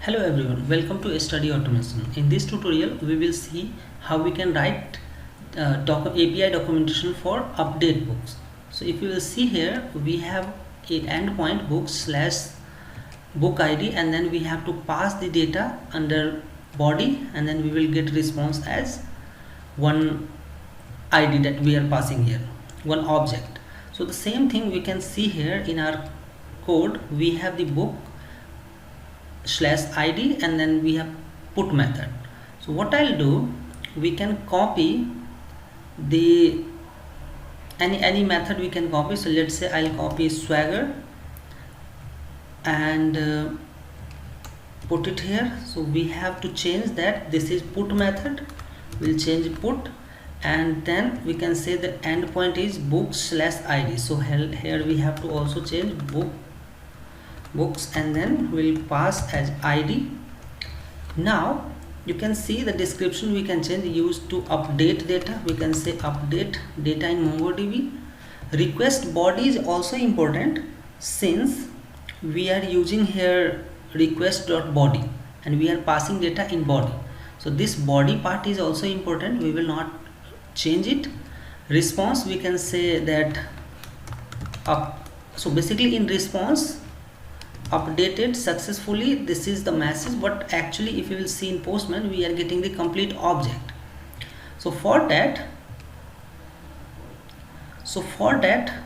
Hello everyone, welcome to Study Automation. In this tutorial, we will see how we can write API documentation for update books. So if you will see here, we have an endpoint book/book ID, and then we have to pass the data under body, and then we will get response as one ID that we are passing here, one object. So the same thing we can see here in our code. We have the book/id, and then we have put method. So what I'll do, we can copy the any method we can copy. So let's say I'll copy swagger and put it here. So we have to change that. This is put method, we'll change put, and then we can say the endpoint is book/id. So here we have to also change books, and then we'll pass as id. Now you can see the description we can change, used to update data. We can say update data in MongoDB. Request body is also important, since we are using here request.body and we are passing data in body. So this body part is also important, we will not change it. Response, we can say that up. So basically in response, updated successfully, this is the message, but actually if you will see in Postman, we are getting the complete object. So for that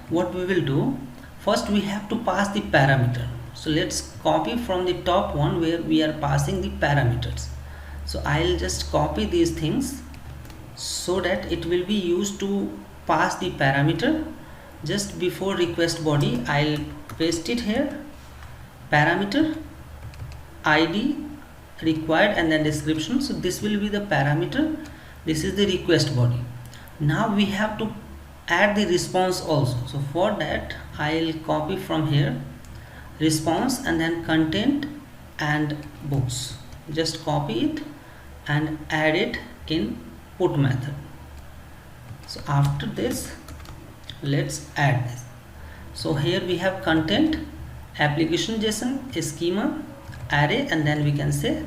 what we will do, first we have to pass the parameter. So let's copy from the top one where we are passing the parameters. So I'll just copy these things so that it will be used to pass the parameter. Just before request body, I'll paste it here, parameter, id required, and then description. So this will be the parameter, this is the request body. Now we have to add the response also. So for that I'll copy from here response, and then content and books. Just copy it and add it in put method. So after this, let's add this. So here we have content, application JSON, schema, array, and then we can say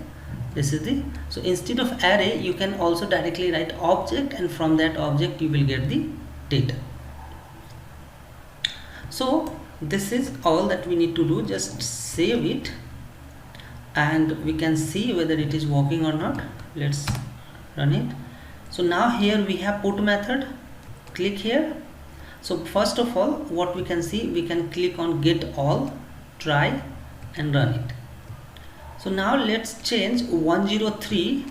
this is the. So instead of array, you can also directly write object, and from that object you will get the data. So this is all that we need to do. Just save it and we can see whether it is working or not. Let's run it. So now here we have put method. Click here. So first of all, what we can see, we can click on get all, try and run it. So now let's change 103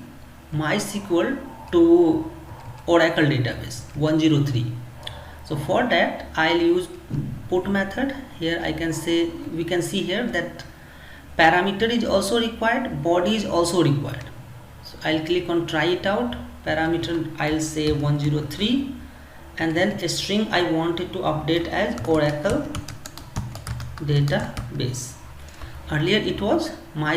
MySQL to Oracle database 103. So for that I'll use put method. Here I can say, we can see here that parameter is also required, body is also required. So I'll click on try it out. Parameter I'll say 103, and then a string I want it to update as Oracle database. Earlier it was my